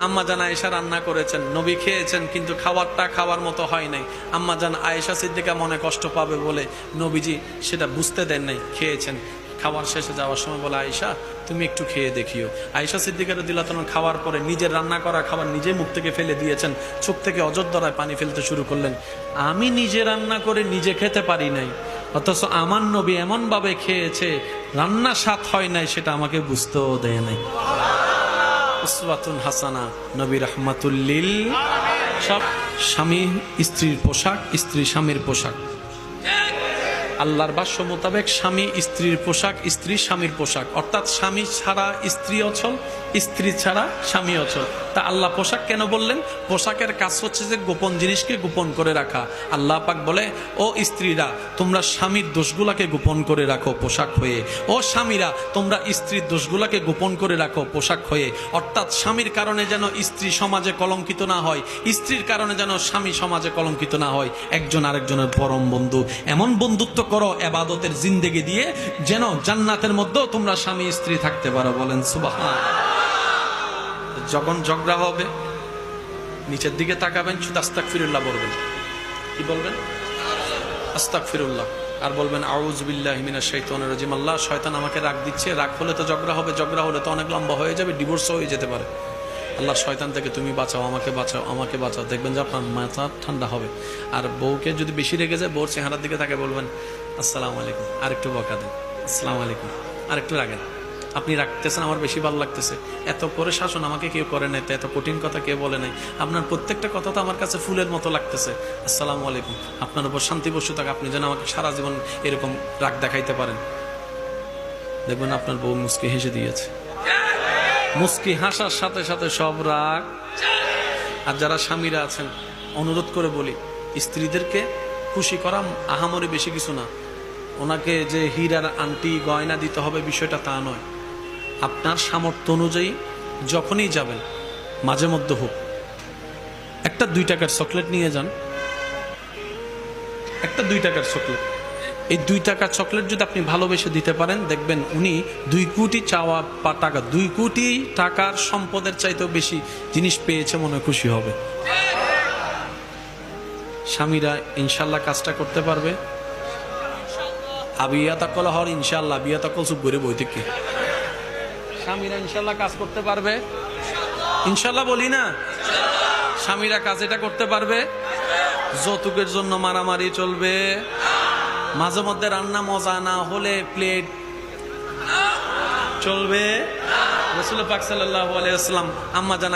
আম্মা জান আয়েশা রান্না করেছেন, নবী খেয়েছেন, কিন্তু খাবারটা খাওয়ার মতো হয় নাই। আম্মা জান আয়েশা সিদ্দিকা মনে কষ্ট পাবে বলে নবীজি সেটা বুঝতে দেন নাই, খেয়েছেন। খাওয়ার শেষে যাওয়ার সময় বলে, আয়েশা তুমি একটু খেয়ে দেখিও। আয়েশা সিদ্দিকা রাদিয়াল্লাহু তাআলা খাওয়ার পরে নিজের রান্না করা খাবার নিজে মুখ থেকে ফেলে দিয়েছেন, চোখ থেকে অজরধারায় পানি ফেলতে শুরু করলেন। আমি নিজে রান্না করে নিজে খেতে পারি নাই, অথচ আমার নবী এমন ভাবে খেয়েছে, রান্না স্বাদ হয় নাই, সেটা আমাকে বুঝতেও দেয় নাই। উসওয়াতুন হাসানা, নবী রাহমাতুল লিল সব। স্বামী স্ত্রীর পোশাক, স্ত্রী স্বামীর পোশাক। আল্লাহর ভাষ্য মোতাবেক স্বামী স্ত্রীর পোশাক, স্ত্রী স্বামীর পোশাক। অর্থাৎ স্বামী ছাড়া স্ত্রী অচল, স্ত্রী ছাড়া স্বামী অচল। তা আল্লাহ পোশাক কেন বললেন? পোশাকের কাজ হচ্ছে যে গোপন জিনিসকে গোপন করে রাখা। আল্লাহ পাক বলে, ও স্ত্রীরা তোমরা স্বামীর দোষগুলাকে গোপন করে রাখো পোশাক হয়ে, ও স্বামীরা তোমরা স্ত্রীর দোষগুলাকে গোপন করে রাখো পোশাক হয়ে। অর্থাৎ স্বামীর কারণে যেন স্ত্রী সমাজে কলঙ্কিত না হয়, স্ত্রীর কারণে যেন স্বামী সমাজে কলঙ্কিত না হয়। একজন আরেকজনের পরম বন্ধু, এমন বন্ধুত্ব করো ইবাদতের জিন্দেগি দিয়ে, যেন জান্নাতের মধ্যেও তোমরা স্বামী স্ত্রী থাকতে পারো। বলেন সুবহানাল্লাহ। যখন ঝগড়া হবে নিচের দিকে তাকাবেন, শুধু আস্তাগফিরুল্লাহ বলবেন। কি বলবেন? আস্তাগফিরুল্লাহ। আর বলবেন আউযু বিল্লাহি মিনাশ শাইতানির রাজিম। আল্লাহ, শয়তান আমাকে রাগ দিচ্ছে, রাগ হলে তো ঝগড়া হবে, ঝগড়া হলে তো অনেক লম্বা হয়ে যাবে, ডিভোর্স হয়ে যেতে পারে। আল্লাহ, শয়তান থেকে তুমি বাঁচাও, আমাকে বাঁচাও, আমাকে বাঁচাও। দেখবেন যে আপনার মাথা ঠান্ডা হবে। আর বউকে যদি বেশি রেগে যায়, বউর চেহারার দিকে তাকে বলবেন আসসালামু আলাইকুম, আর একটু বকা দেন, আসসালামু আলাইকুম, আর একটু রাগেন, আপনি রাখতেছেন, আমার বেশি ভালো লাগতেছে, এত করে শাসন আমাকে কেউ করে নাই, তো এত কঠিন কথা কেউ বলে নাই, আপনার প্রত্যেকটা কথা তো আমার কাছে ফুলের মতো লাগতেছে, আসসালামু আলাইকুম, আপনার উপর শান্তি বসে থাক, আপনি যেন আমাকে সারা জীবন এরকম রাগ দেখাইতে পারেন। দেখবেন আপনার বউ মুস্কি হেসে দিয়েছে। মুস্কি হাসার সাথে সাথে সব রাগ। আর যারা স্বামীরা আছেন, অনুরোধ করে বলি, স্ত্রীদেরকে খুশি করা আহামরি বেশি কিছু না। ওনাকে যে হীরার আংটি গয়না দিতে হবে বিষয়টা তা নয়। আপনার সামর্থ্য অনুযায়ী যখনই যাবেন, মাঝে মধ্যে হোক, একটা 2 টাকার চকলেট নিয়ে যান। একটা 2 টাকার চকলেট, এই 2 টাকার চকলেট যদি আপনি ভালোবেসে দিতে পারেন, দেখবেন উনি 2 কোটি চাওয়া টাকা, 2 কোটি টাকার সম্পদের চাইতেও বেশি জিনিস পেয়েছে, মনে খুশি হবে। স্বামীরা ইনশাল্লাহ কাজটা করতে পারবে। আবিয়া তাকল হর ইনশাল্লাহ, বিয়া তাকল চুপ করে বই থেকে স্বামীরা ইনশাল্লাহ কাজ করতে পারবে। ইনশাল্লাহ বলি না, স্বামীরা কাজ এটা করতে পারবে। যৌতুকের জন্য মারামারি চলবে, মাঝে মধ্যে রান্না মজা না হলে প্লেট চলবে। রাসূল পাক সাল্লাল্লাহু আলাইহি ওয়াসাল্লাম আম্মা জান